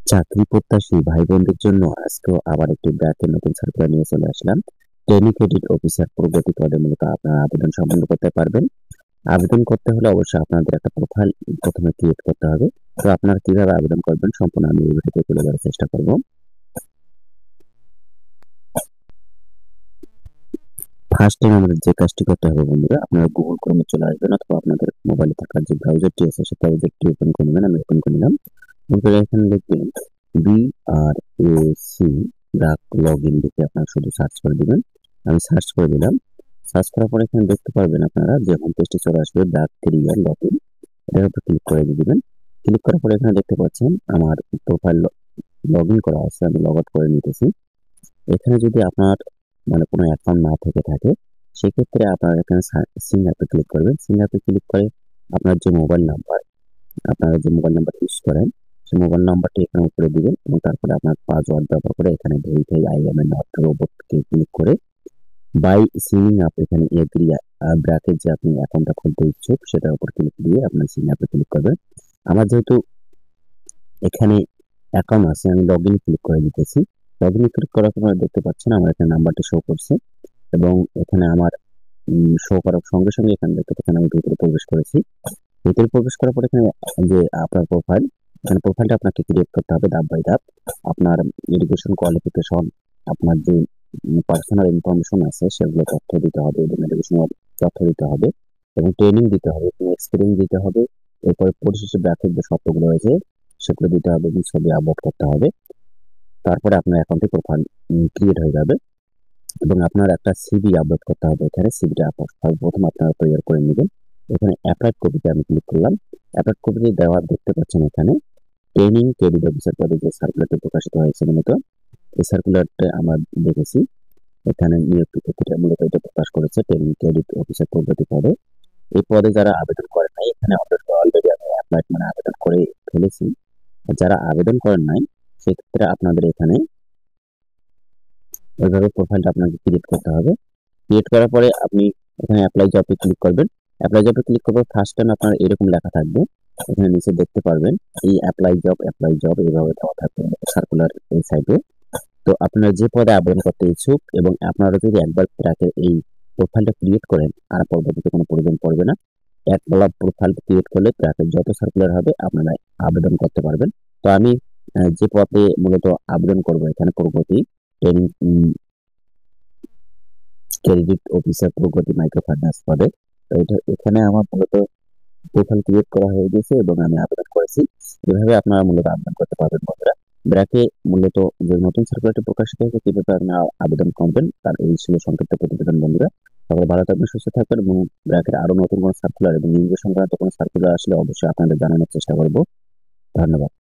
চাকরি প্রত্যাশী ভাই বোনদের জন্য আজকেও আবার একটি ব্র্যাকের নতুন সার্কুলার নিয়ে চলে আসলাম। ট্রেনিং ক্রেডিট অফিসার প্রগতি পদে মূলত আপনারা আবেদন সম্পন্ন করতে পারবেন। আবেদন করতে হলে অবশ্যই আপনাদের একটা প্রোফাইল প্রথমে ক্রিয়েট করতে হবে। তো আপনারা কিভাবে আবেদন করবেন সম্পূর্ণ আমি এই ভিডিওতে তুলে ধরার চেষ্টা করব। ফার্স্ট টাইম আমাদের যে কাজটি করতে হবে বন্ধুরা, আপনারা গুগল ক্রোমে চলে আসবেন অথবা আপনাদের মোবাইলে থাকা যে ব্রাউজারটি আছে সেই ব্রাউজারটি ওপেন করে নেবেন। আমি ওপেন করে নিলাম। আপনারা এখানে দেখবেন BRAC ব্র্যাক লগ ইন লিখে আপনারা শুধু সার্চ করে দিবেন। আমি সার্চ করে দিলাম। সার্চ করার পরে এখানে দেখতে পারবেন আপনারা যে হোম পেজটি চলে আসবে ব্র্যাক ক্যারিয়ার লগ ইন, এটার উপর ক্লিক করে দিবেন। ক্লিক করার পরে এখানে দেখতে পাচ্ছেন আমার প্রোফাইল লগ ইন করা আছে, আমি লগ আউট করে নিতেছি। এখানে যদি আপনার কোনো অ্যাকাউন্ট না থেকে থাকে সেক্ষেত্রে আপনারা এখানে সিং অ্যাপে ক্লিক করবেন। সিং অ্যাপে ক্লিক করে আপনার যে মোবাইল নাম্বার, আপনারা যে মোবাইল নাম্বার ইউজ করেন সেই মোবাইল নাম্বারটি এখানে উপরে দিবেন এবং তারপরে আপনার পাসওয়ার্ড ব্যবহার করে এখানে verify I M A not রোবটকে ক্লিক করে বাই সিমিং আপ এখানে এগ্রি ব্র্যাকেট যে আপনি অ্যাকাউন্টটা খুলতে ইচ্ছুক সেটার উপর ক্লিক দিয়ে আপনার সিং অ্যাপে ক্লিক করবেন। আমার যেহেতু এখানে অ্যাকাউন্ট আছে আমি লগ ইন ক্লিক করে দিতেছি। লগ ইন ক্লিক করার পর দেখতে পাচ্ছেন আমার এখানে নাম্বারটি শো করছে এবং এখানে আমার শো করার সঙ্গে সঙ্গে এখানে দেখতে পাচ্ছেন আমি ভিতরে প্রবেশ করেছি। ভিতরে প্রবেশ করার পর এখানে যে আপনার প্রোফাইল, এখানে প্রোফাইলটা আপনাকে ক্রিয়েট করতে হবে ধাপ বাই ধাপ। আপনার এডুকেশন কোয়ালিফিকেশন, আপনার যে পার্সোনাল ইনফরমেশন আছে সেগুলো তথ্য দিতে হবে এবং এডুকেশনাল তথ্য দিতে হবে এবং ট্রেনিং দিতে হবে এবং এক্সপিরিয়েন্স দিতে হবে। এরপরে পরিশেষে ব্র্যাকেট যে শর্তগুলো রয়েছে সেগুলো দিতে হবে এবং ছবি আপলোড করতে হবে। তারপরে আপনার অ্যাকাউন্টে প্রোফাইল ক্রিয়েট হয়ে যাবে এবং আপনার একটা সিভি আপলোড করতে হবে। এখানে সিভিটা প্রথম আপনারা তৈরি করে নেবেন। এখানে অ্যাপ্লাইড কপিতে আমি ক্লিক করলাম। অ্যাপ্লাইড কপিতে দেওয়া দেখতে পাচ্ছেন এখানে ট্রেনিং ক্রেডিট অফিসার পদে যে সার্কুলারটি প্রকাশিত হয়েছে মূলত এই সার্কুলারটা আমরা দেখেছি। এখানে নিয়োগ বিজ্ঞপ্তিটা মূলত এটা প্রকাশ করেছে ট্রেনিং ক্রেডিট অফিসার প্রগতি পদে। এই পদে যারা আবেদন করেন নাই এখানে অলরেডি আমি অ্যাপ্লাইড আবেদন করে ফেলেছি। যারা আবেদন করেন নাই সেক্ষেত্রে আপনাদের এখানে এইভাবে প্রোফাইলটা আপনাকে ক্রিয়েট করতে হবে। ক্রিয়েট করার পরে আপনি এখানে অ্যাপ্লাই জবে ক্লিক করবেন। অ্যাপ্লাই জবে ক্লিক করার পর ফার্স্ট টাইম আপনার এরকম লেখা থাকবে, এখানে নিচে দেখতে পারবেন এই অ্যাপ্লাই জব এইভাবে দেওয়া থাকবে সার্কুলার এই সাইডে। তো আপনারা যে পদে আবেদন করতে ইচ্ছুক এবং আপনারা যদি একবার ট্র্যাকের এই প্রোফাইলটা ক্রিয়েট করেন আর পরবর্তীতে কোনো প্রয়োজন পড়বে না। একবার প্রোফাইল ক্রিয়েট করলে ট্র্যাকের যত সার্কুলার হবে আপনারা আবেদন করতে পারবেন। তো আমি যে পদে মূলত আবেদন করব এখানে প্রগতি ট্রেনিং ক্রেডিট অফিসার প্রগতি মাইক্রো ফাইন্যান্স পদে। তো এটা এখানে আমার মূলত প্রোফাইল ক্রিয়েট করা হয়ে গেছে এবং আমি আবেদন করেছি। এভাবে আপনারা মূলত আবেদন করতে পারবেন বন্ধুরা। ব্র্যাকে মূলত যে নতুন সার্কুলারটি প্রকাশিত হয়েছে কিভাবে আপনারা আবেদন করবেন তার এই ছিল সংক্ষিপ্ত প্রতিবেদন বন্ধুরা। সকলে ভালো থাকবেন, সুস্থ থাকবেন এবং ব্র্যাকের আরো নতুন কোনো সার্কুলার এবং নিয়োগ সংক্রান্ত কোনো সার্কুলার আসলে অবশ্যই আপনাদের জানানোর চেষ্টা করব। ধন্যবাদ।